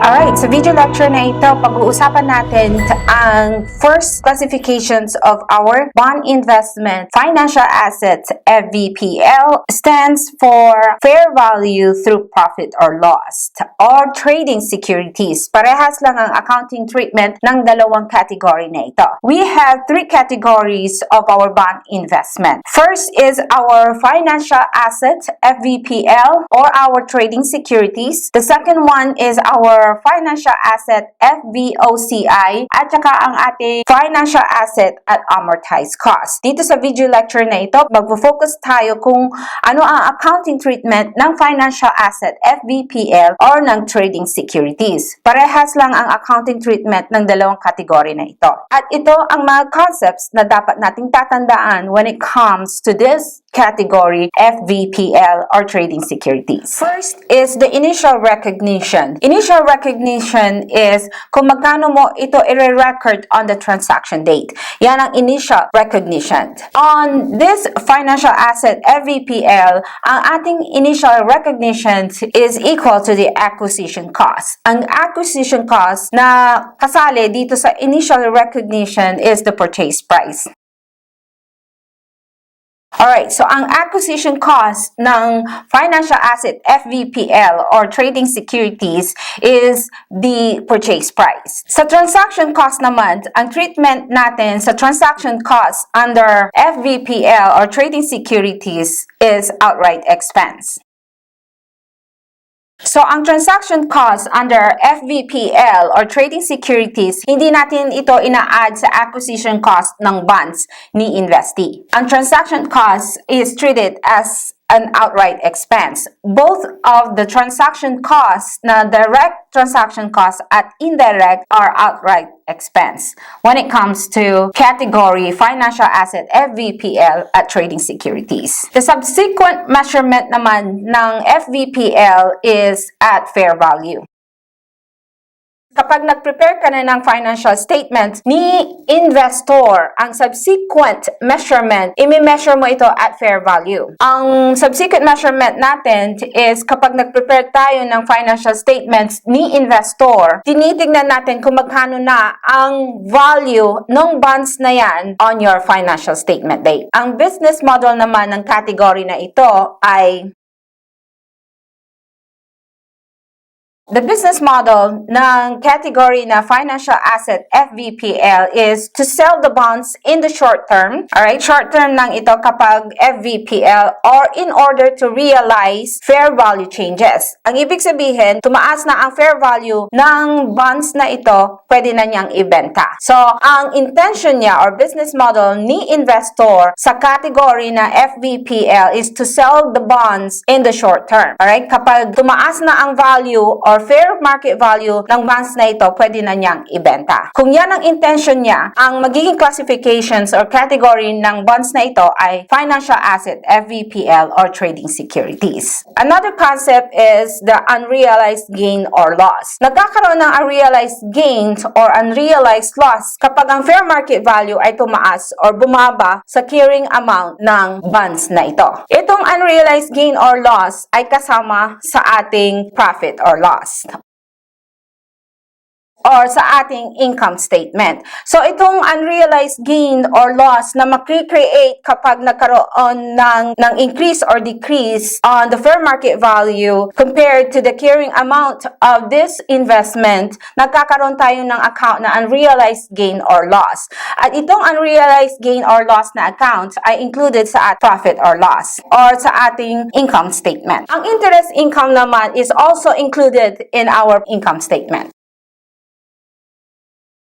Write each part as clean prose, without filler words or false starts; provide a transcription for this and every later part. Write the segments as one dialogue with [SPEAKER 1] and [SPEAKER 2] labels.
[SPEAKER 1] Alright, sa video lecture na ito, pag-uusapan natin ang first classifications of our bond investment financial assets. FVPL stands for fair value through profit or loss or trading securities. Parehas lang ang accounting treatment ng dalawang category na ito. We have three categories of our bond investment. First is our financial assets, FVPL, or our trading securities. The second one is our financial asset, FVOCI, at saka ang ating financial asset at amortized cost. Dito sa video lecture na ito, magpo-focus tayo kung ano ang accounting treatment ng financial asset, FVPL, or ng trading securities. Parehas lang ang accounting treatment ng dalawang kategory na ito. At ito ang mga concepts na dapat nating tatandaan when it comes to this category, FVPL, or trading securities. First is the initial recognition. Initial recognition is kung magkano mo ito i-record on the transaction date. Yan ang initial recognition. On this financial asset, FVPL, ang ating initial recognition is equal to the acquisition cost. Ang acquisition cost na kasali dito sa initial recognition is the purchase price. Alright, so ang acquisition cost ng financial asset, FVPL, or trading securities is the purchase price. Sa transaction cost naman, ang treatment natin sa transaction cost under FVPL or trading securities is outright expense. So, ang transaction cost under FVPL or trading securities, hindi natin ito ina-add sa acquisition cost ng bonds ni investee. Ang transaction cost is treated as an outright expense. Both of the transaction costs na direct transaction costs at indirect are outright expense when it comes to category financial asset FVPL at trading securities. The subsequent measurement naman ng FVPL is at fair value. Kapag nag-prepare ka na ng financial statement ni investor, ang subsequent measurement, imi-measure mo ito at fair value. Ang subsequent measurement natin is kapag nag-prepare tayo ng financial statements ni investor, tinitignan natin kung magkano na ang value ng bonds na yan on your financial statement date. Ang business model naman ng category na ito ay the business model ng category na financial asset FVPL is to sell the bonds in the short term. Alright, short term lang ito kapag FVPL or in order to realize fair value changes. Ang ibig sabihin, tumaas na ang fair value ng bonds na ito, pwede na niyang ibenta. So, ang intention niya or business model ni investor sa category na FVPL is to sell the bonds in the short term. Alright, kapag tumaas na ang value or fair market value ng bonds na ito, pwede na niyang ibenta. Kung yan ang intention niya, ang magiging classifications or category ng bonds na ito ay financial asset, FVPL, or trading securities. Another concept is the unrealized gain or loss. Nagkakaroon ng unrealized gains or unrealized loss kapag ang fair market value ay tumaas or bumaba sa carrying amount ng bonds na ito. Itong unrealized gain or loss ay kasama sa ating profit or loss or sa ating income statement. So, itong unrealized gain or loss na makikreate kapag nagkaroon ng increase or decrease on the fair market value compared to the carrying amount of this investment, nagkakaroon tayo ng account na unrealized gain or loss. At itong unrealized gain or loss na account ay included sa profit or loss or sa ating income statement. Ang interest income naman is also included in our income statement.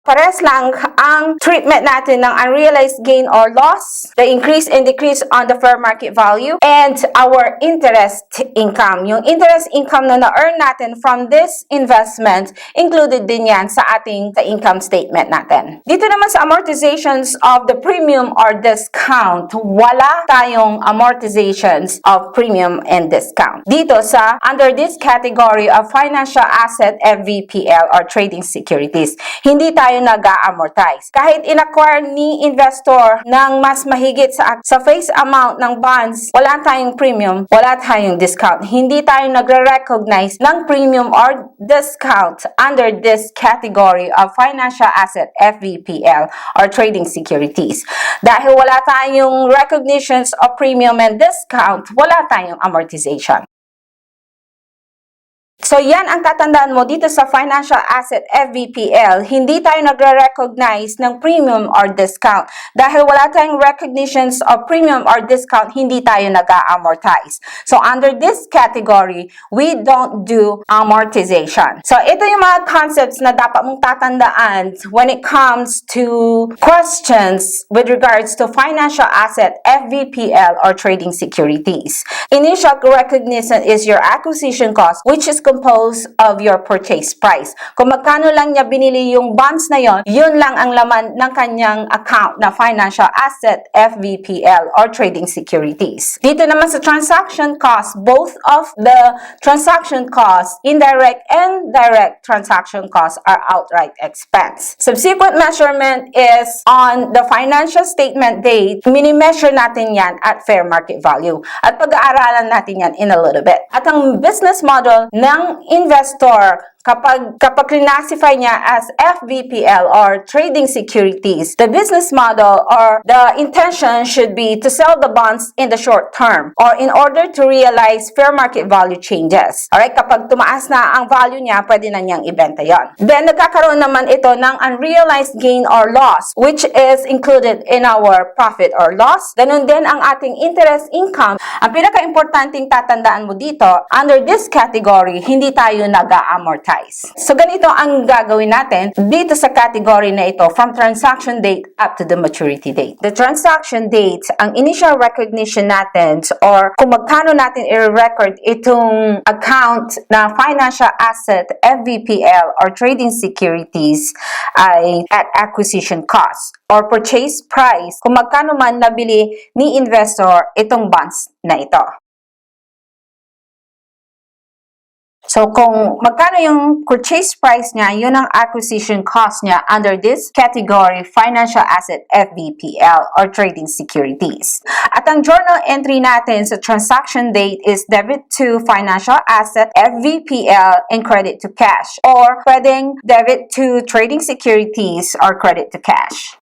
[SPEAKER 1] Pares lang ang treatment natin ng unrealized gain or loss, the increase and decrease on the fair market value, and our interest income. Yung interest income na na-earn natin from this investment, included din yan sa ating income statement natin. Dito naman sa amortizations of the premium or discount, wala tayong amortizations of premium and discount. Dito sa under this category of financial asset, FVPL, or trading securities, hindi tayo tayo nag-a-amortize. Kahit in-acquire ni investor ng mas mahigit sa face amount ng bonds, wala tayong premium, wala tayong discount. Hindi tayo nagre-recognize ng premium or discount under this category of financial asset, FVPL, or trading securities. Dahil wala tayong recognitions of premium and discount, wala tayong amortization. So yan ang tatandaan mo dito sa financial asset FVPL, hindi tayo nagre-recognize ng premium or discount. Dahil wala tayong recognitions of premium or discount, hindi tayo nag-a-amortize. So under this category, we don't do amortization. So ito yung mga concepts na dapat mong tatandaan when it comes to questions with regards to financial asset FVPL or trading securities. Initial recognition is your acquisition cost, which is composed of your purchase price. Kung magkano lang niya binili yung bonds na yon, yun lang ang laman ng kanyang account na financial asset, FVPL, or trading securities. Dito naman sa transaction cost, both of the transaction costs, indirect and direct transaction costs, are outright expense. Subsequent measurement is on the financial statement date. Mini-measure natin yan at fair market value. At pag-aaralan natin yan in a little bit. At ang business model ng investor kapag classify niya as FVPL or trading securities, the business model or the intention should be to sell the bonds in the short term or in order to realize fair market value changes. Alright, kapag tumaas na ang value niya, pwede na niyang ibenta yon. Then, nagkakaroon naman ito ng unrealized gain or loss, which is included in our profit or loss. Ganun din ang ating interest income. Ang pinaka-importanting tatandaan mo dito, under this category, hindi tayo nag-a-amortize. So, ganito ang gagawin natin dito sa category na ito from transaction date up to the maturity date. The transaction date, ang initial recognition natin or kung magkano natin i-record itong account na financial asset, FVPL, or trading securities ay at acquisition cost or purchase price kung magkano man nabili ni investor itong bonds na ito. So, kung magkano yung purchase price niya, yun ang acquisition cost niya under this category, financial asset, FVPL, or trading securities. At ang journal entry natin sa transaction date is debit to financial asset, FVPL, and credit to cash. Or pwedeng debit to trading securities or credit to cash.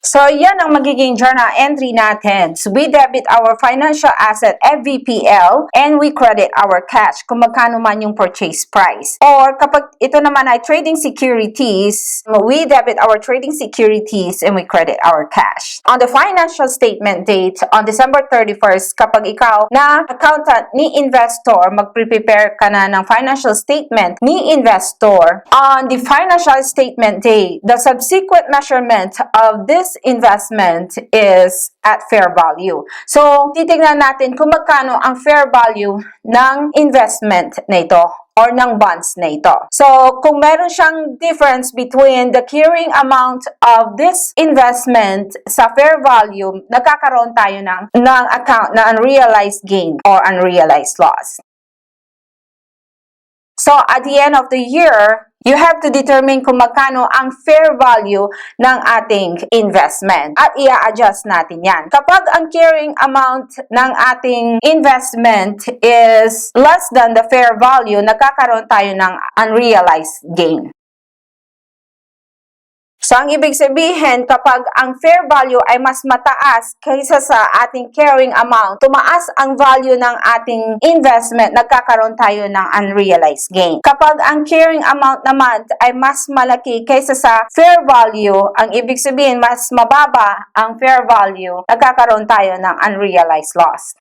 [SPEAKER 1] So, yan ang magiging journal entry natin. So, we debit our financial asset, FVPL, and we credit our cash kung magkano man yung purchase price. Or, kapag ito naman ay trading securities, we debit our trading securities and we credit our cash. On the financial statement date, on December 31st, kapag ikaw na accountant ni investor, mag-prepare ka na ng financial statement ni investor, on the financial statement date, the subsequent measurement of this investment is at fair value. So, titingnan natin kung magkano ang fair value ng investment na ito or ng bonds na ito. So, kung meron siyang difference between the carrying amount of this investment sa fair value, nagkakaroon tayo ng account na unrealized gain or unrealized loss. So, at the end of the year, you have to determine kung magkano ang fair value ng ating investment. At i-adjust natin yan. Kapag ang carrying amount ng ating investment is less than the fair value, nagkakaroon tayo ng unrealized gain. So, ang ibig sabihin, kapag ang fair value ay mas mataas kaysa sa ating carrying amount, tumaas ang value ng ating investment, nagkakaroon tayo ng unrealized gain. Kapag ang carrying amount naman ay mas malaki kaysa sa fair value, ang ibig sabihin, mas mababa ang fair value, nagkakaroon tayo ng unrealized loss.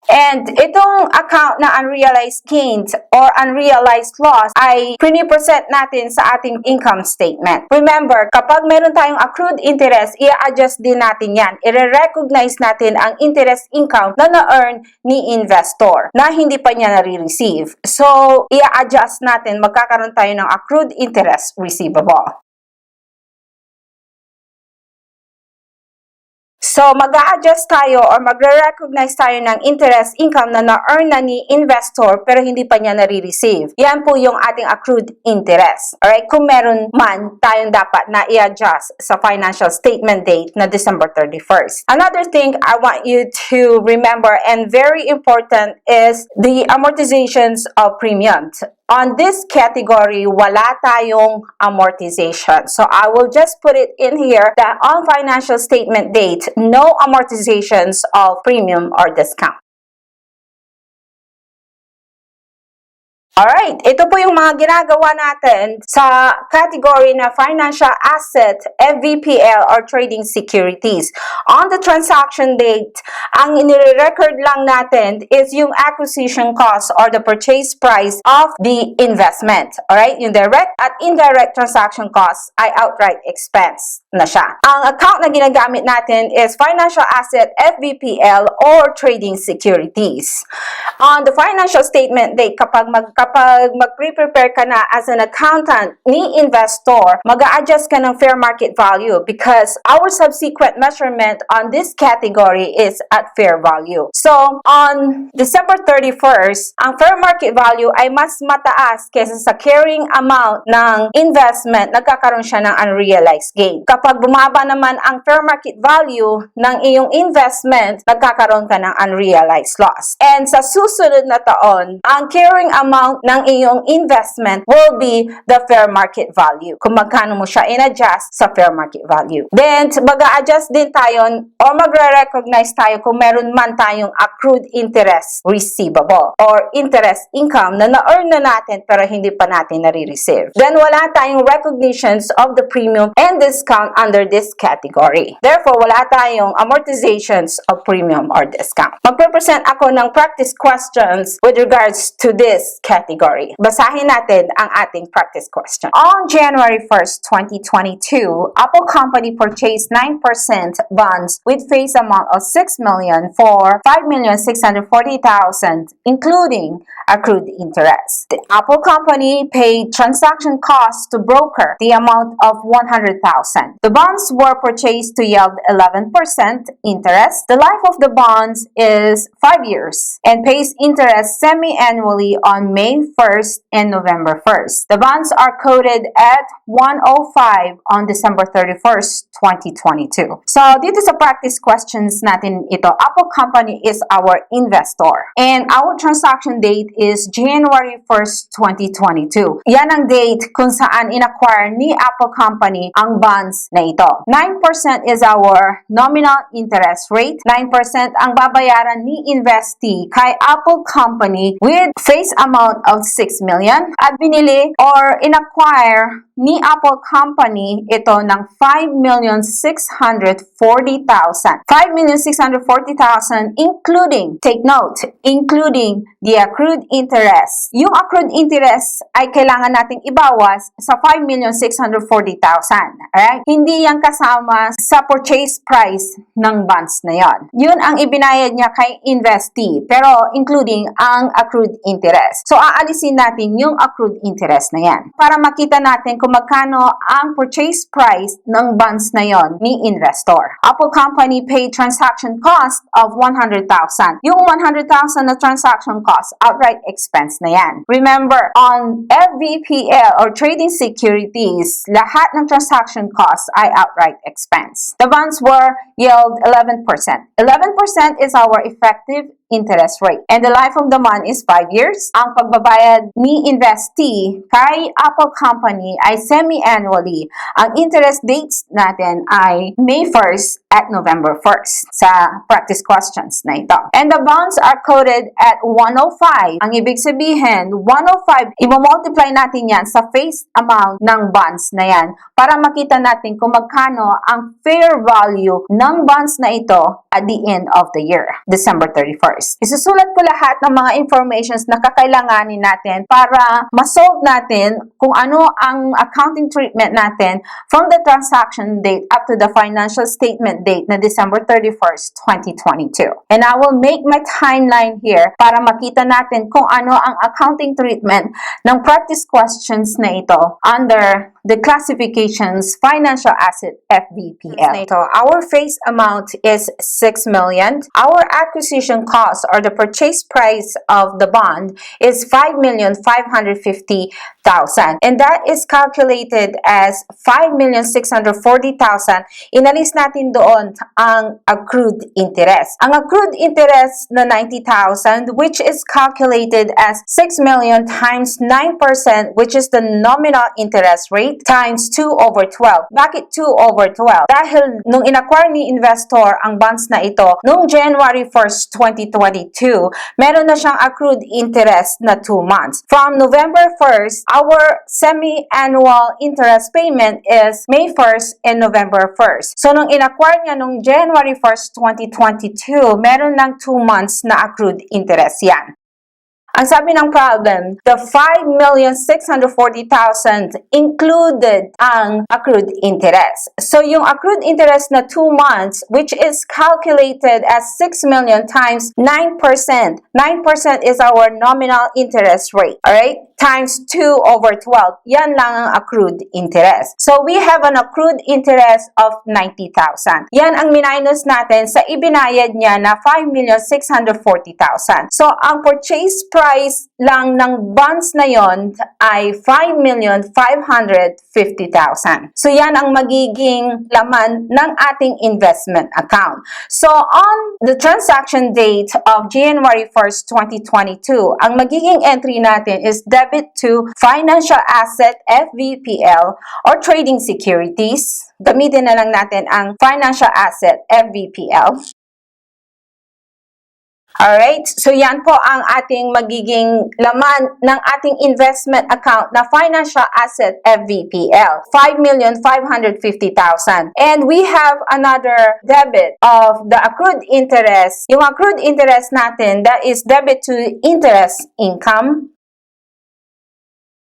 [SPEAKER 1] And itong account na unrealized gains or unrealized loss ay pinipresent natin sa ating income statement. Remember, kapag meron tayong accrued interest, i-adjust din natin yan. I-recognize natin ang interest income na na-earn ni investor na hindi pa niya nare-receive. So, i-adjust natin, magkakaroon tayo ng accrued interest receivable. So, mag-a-adjust tayo or magre-recognize tayo ng interest income na na-earn na ni investor pero hindi pa niya nare-receive. Yan po yung ating accrued interest. Alright? Kung meron man tayong dapat na i-adjust sa financial statement date na December 31st. Another thing I want you to remember and very important is the amortizations of premiums. On this category, wala tayong amortization. So, I will just put it in here that on financial statement date, no amortizations of premium or discount. Alright, ito po yung mga ginagawa natin sa category na financial asset, FVPL or trading securities. On the transaction date, ang inire-record lang natin is yung acquisition cost or the purchase price of the investment. Alright, yung direct at indirect transaction cost ay outright expense na siya. Ang account na ginagamit natin is financial asset, FVPL or trading securities. On the financial statement date, kapag mag-prepare ka na as an accountant ni investor, mag-a-adjust ka ng fair market value because our subsequent measurement on this category is at fair value. So, on December 31st, ang fair market value ay mas mataas kaysa sa carrying amount ng investment, nagkakaroon siya ng unrealized gain. Kapag bumaba naman ang fair market value ng iyong investment, nagkakaroon ka ng unrealized loss. And sa susunod na taon, ang carrying amount ng iyong investment will be the fair market value. Kung magkano mo siya in-adjust sa fair market value. Then, mag-a-adjust din tayo or magre-recognize tayo kung meron man tayong accrued interest receivable or interest income na na-earn na natin pero hindi pa natin nare-receive. Then, wala tayong recognitions of the premium and discount under this category. Therefore, wala tayong amortizations of premium or discount. Magpe-present ako ng practice questions with regards to this category. Basahin natin ang ating practice question. On January 1st, 2022, Apple Company purchased 9% bonds with face amount of 6 million for 5,640,000, including accrued interest. The Apple Company paid transaction costs to broker the amount of 100,000. The bonds were purchased to yield 11% interest. The life of the bonds is 5 years and pays interest semi-annually on May 1st and November 1st. The bonds are quoted at 105 on December 31st, 2022. So, dito sa practice questions natin ito, Apple Company is our investor. And our transaction date is January 1st, 2022. Yan ang date kung saan in-acquire ni Apple Company ang bonds na ito. 9% is our nominal interest rate. 9% ang babayaran ni investee kay Apple Company with face amount of 6 million at binili or in-acquire ni Apple Company ito ng 5,640,000. 5,640,000 including, take note, including the accrued interest. Yung accrued interest ay kailangan nating ibawas sa 5,640,000. Alright? Hindi yan kasama sa purchase price ng bonds na yon. Yun ang ibinayad niya kay investee, pero including ang accrued interest. So, aalisin natin yung accrued interest na yan para makita natin kung magkano ang purchase price ng bonds na yon ni investor. Apple Company paid transaction cost of 100,000. Yung 100,000 na transaction cost, outright expense na yan. Remember, on FVPL or trading securities, lahat ng transaction cost ay outright expense. The bonds were yield 11%. 11% is our effective interest rate. And the life of the bond is 5 years. Ang pagbabayad ni investee kay Apple Company ay semi-annually. Ang interest dates natin ay May 1st at November 1st sa practice questions na ito. And the bonds are quoted at 105. Ang ibig sabihin, 105, i-multiply natin yan sa face amount ng bonds na yan para makita natin kung magkano ang fair value ng bonds na ito at the end of the year, December 31st. 31st. Isusulat ko lahat ng mga informations na kakailanganin natin para ma-solve natin kung ano ang accounting treatment natin from the transaction date up to the financial statement date na December 31st, 2022. And I will make my timeline here para makita natin kung ano ang accounting treatment ng practice questions na ito under the classifications financial asset FVPL. Our face amount is 6 million. Our acquisition cost or the purchase price of the bond is 5,550,000, and that is calculated as 5,640,000. Inalis natin doon ang accrued interest. Ang accrued interest na 90,000, which is calculated as 6 million times 9%, which is the nominal interest rate, times 2 over 12. Bakit 2 over 12? Dahil nung in-acquire ni investor ang bonds na ito, nung January 1st, 2022, meron na siyang accrued interest na 2 months. From November 1st, our semi-annual interest payment is May 1st and November 1st. So nung in-acquire niya nung January 1st, 2022, meron ng 2 months na accrued interest yan. Ang sabi ng problem, the 5,640,000 included ang accrued interest. So yung accrued interest na 2 months, which is calculated as 6 million times 9%. 9% is our nominal interest rate, alright? Times 2 over 12. Yan lang ang accrued interest. So we have an accrued interest of 90,000. Yan ang minus natin sa ibinayad niya na 5,640,000. So ang purchase price lang ng bonds na yon ay 5,550,000. So yan ang magiging laman ng ating investment account. So on the transaction date of January 1st, 2022, ang magiging entry natin is debit to financial asset FVPL or trading securities. Gamitin na lang natin ang financial asset FVPL. Alright, so yan po ang ating magiging laman ng ating investment account na financial asset FVPL, 5,550,000. And we have another debit of the accrued interest. Yung accrued interest natin, that is debit to interest income.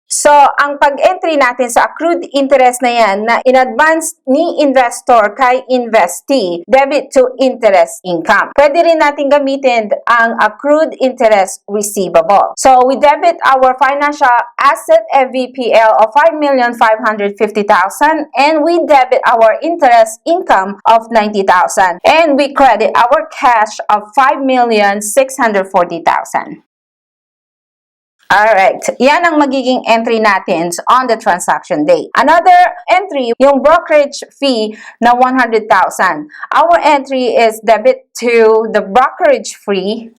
[SPEAKER 1] So, ang pag-entry natin sa accrued interest na yan na in advance ni investor kay investee, debit to interest income. Pwede rin natin gamitin ang accrued interest receivable. So, we debit our financial asset FVPL of 5,550,000 and we debit our interest income of 90,000 and we credit our cash of 5,640,000. Alright, yan ang magiging entry natin on the transaction date. Another entry, yung brokerage fee na 100,000. Our entry is debit to the brokerage fee.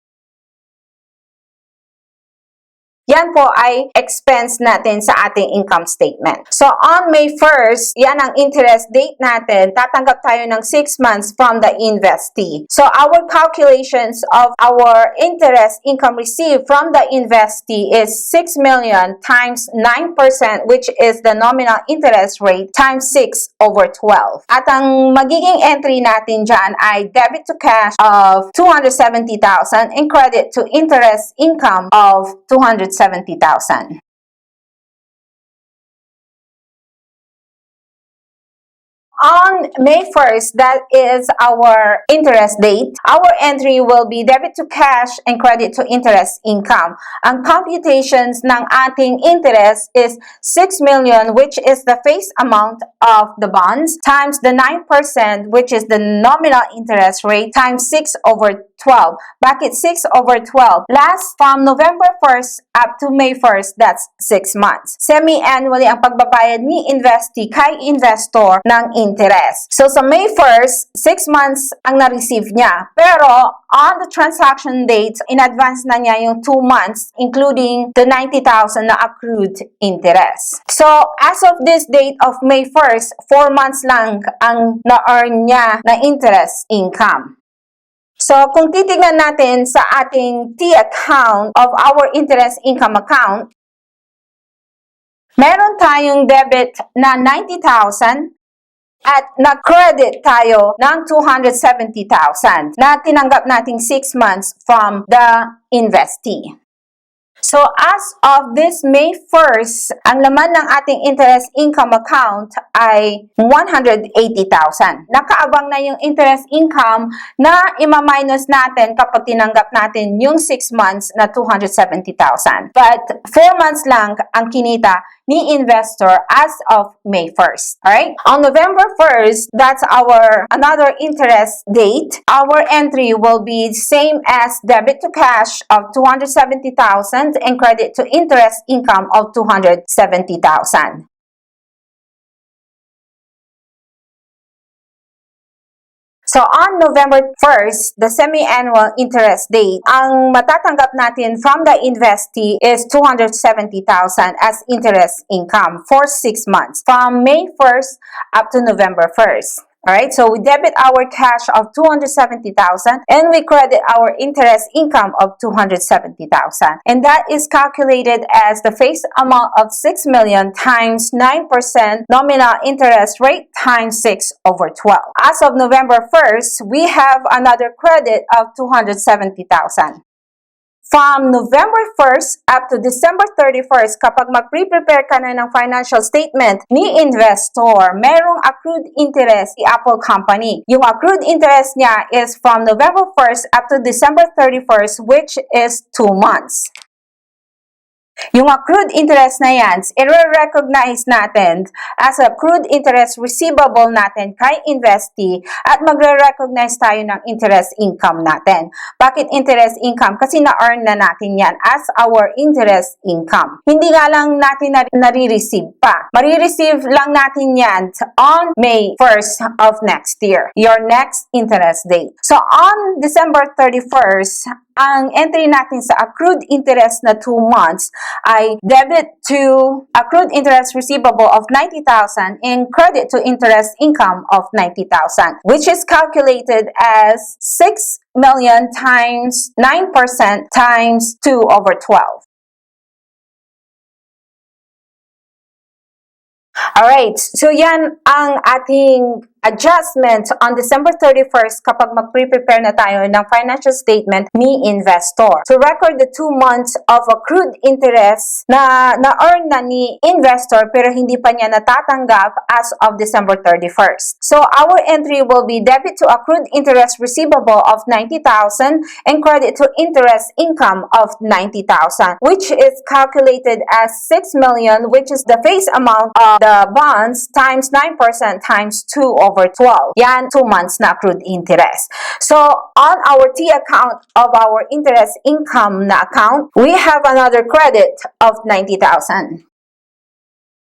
[SPEAKER 1] Yan po ay expense natin sa ating income statement. So, on May 1st, yan ang interest date natin. Tatanggap tayo ng 6 months from the investee. So, our calculations of our interest income received from the investee is 6 million times 9%, which is the nominal interest rate, times 6 over 12. At ang magiging entry natin dyan ay debit to cash of 270,000 and credit to interest income of 270,000. On May 1st, that is our interest date, our entry will be debit to cash and credit to interest income. Ang computations ng ating interest is 6 million, which is the face amount of the bonds, times the 9%, which is the nominal interest rate, times 6 over 12. Bakit 6 over 12? Last from November 1st up to May 1st, that's 6 months. Semi-annually ang pagbabayad ni investee kay investor ng interest. So sa May 1st, 6 months ang na-receive niya. Pero on the transaction date, in advance na niya yung 2 months, including the 90,000 na accrued interest. So as of this date of May 1st, 4 months lang ang na-earn niya na interest income. So, kung titignan natin sa ating T account of our interest income account, meron tayong debit na 90,000 at nag-credit tayo ng 270,000 na tinanggap nating 6 months from the investee. So as of this May 1st, ang laman ng ating interest income account ay 180,000. Nakaabang na yung interest income na ima-minus natin kapag tinanggap natin yung 6 months na 270,000. But 4 months lang ang kinita ni investor as of May 1st. Alright? On November 1st, that's our another interest date. Our entry will be same as debit to cash of 270,000 and credit to interest income of 270,000. So on November 1st, the semi-annual interest date, ang matatanggap natin from the investee is 270,000 as interest income for 6 months from May 1st up to November 1st. Alright, so we debit our cash of 270,000 and we credit our interest income of 270,000. And that is calculated as the face amount of 6 million times 9% nominal interest rate times 6 over 12. As of November 1st, we have another credit of 270,000. From November 1st up to December 31st, kapag mag-prepare ka na ng financial statement ni investor, merong accrued interest si Apple Company. Yung accrued interest niya is from November 1st up to December 31st, which is 2 months. Yung accrued interest na yan, i-recognize natin as accrued interest receivable natin kay investee at magre-recognize tayo ng interest income natin. Bakit interest income? Kasi na-earn na natin yan as our interest income. Hindi nga lang natin nare-receive pa. Marireceive lang natin yan on May 1st of next year, your next interest date. So on December 31st, ang entry natin sa accrued interest na 2 months ay debit to accrued interest receivable of 90,000 and credit to interest income of 90,000, which is calculated as 6 million times 9% times 2 over 12. Alright, so yan ang ating adjustment on December 31st kapag mag-prepare na tayo ng financial statement ni investor. To record the 2 months of accrued interest na na-earn na ni investor pero hindi pa niya natatanggap as of December 31st. So our entry will be debit to accrued interest receivable of 90,000 and credit to interest income of 90,000, which is calculated as 6 million, which is the face amount of the bonds times 9% times 2 over 12. Yan, 2 months na accrued interest. So, on our T account of our interest income na account, we have another credit of 90,000.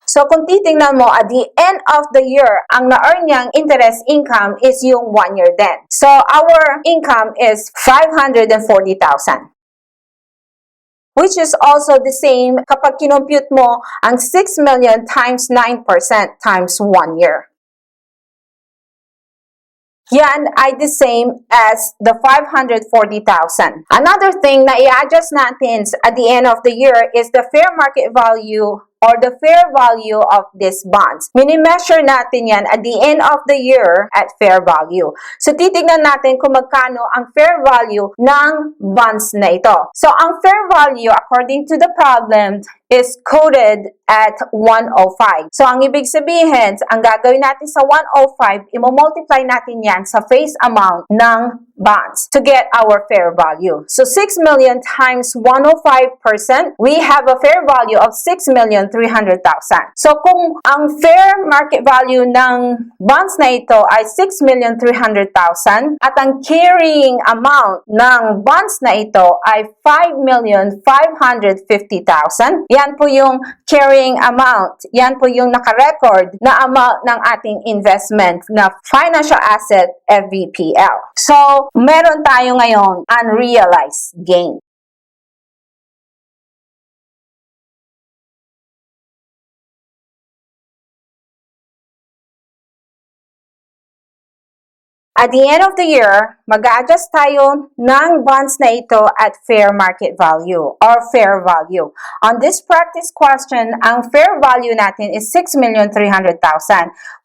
[SPEAKER 1] So, kung titingnan mo, at the end of the year, ang na-earn niyang interest income is yung 1 year din. So, our income is 540,000. Which is also the same kapag kinompute mo ang 6 million times 9% times 1 year. Yan ay the same as the 540,000. Another thing na i-adjust natin at the end of the year is the fair market value or the fair value of these bonds. Mini-measure natin yan at the end of the year at fair value. So, titignan natin kung magkano ang fair value ng bonds na ito. So, ang fair value, according to the problem, is coded at 105. So, ang ibig sabihin, ang gagawin natin sa 105, imo-multiply natin yan sa face amount ng bonds to get our fair value. So, 6 million times 105%, we have a fair value of 6,300,000. So, kung ang fair market value ng bonds na ito ay 6,300,000 at ang carrying amount ng bonds na ito ay 5,550,000, yan po yung carrying amount. Yan po yung naka-record na amount ng ating investment na financial asset FVPL. So, meron tayo ngayon unrealized gain. At the end of the year, mag-a-adjust tayo ng bonds na ito at fair market value or fair value. On this practice question, ang fair value natin is 6,300,000,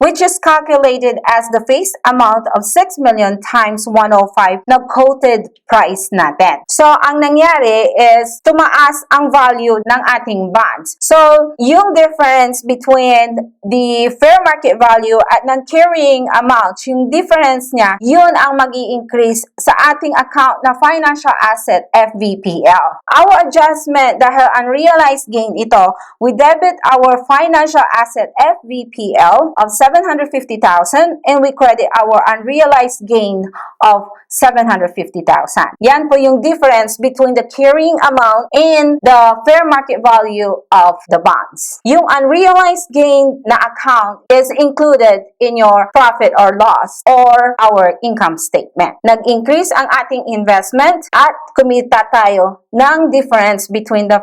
[SPEAKER 1] which is calculated as the face amount of 6 million times 105 na quoted price natin. So, ang nangyari is tumaas ang value ng ating bonds. So, yung difference between the fair market value at ng carrying amount, yung difference niya, yun ang mag-i-increase sa ating account na financial asset, FVPL. Our adjustment, dahil unrealized gain ito, we debit our financial asset, FVPL, of 750,000 and we credit our unrealized gain of 750,000. Yan po yung difference between the carrying amount and the fair market value of the bonds. Yung unrealized gain na account is included in your profit or loss or our income statement. Nag-increase ang ating investment at kumita tayo ng difference between the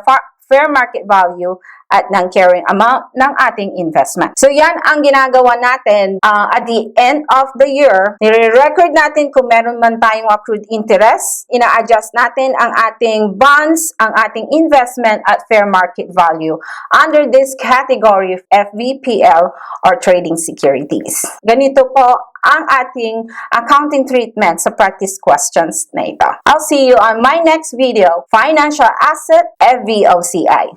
[SPEAKER 1] fair market value at ng carrying amount ng ating investment. So yan ang ginagawa natin at the end of the year. Nire-record natin kung meron man tayong accrued interest. Ina-adjust natin ang ating bonds, ang ating investment at fair market value under this category of FVPL or trading securities. Ganito po ang ating accounting treatment sa practice questions na ito. I'll see you on my next video, Financial Asset FVOCI.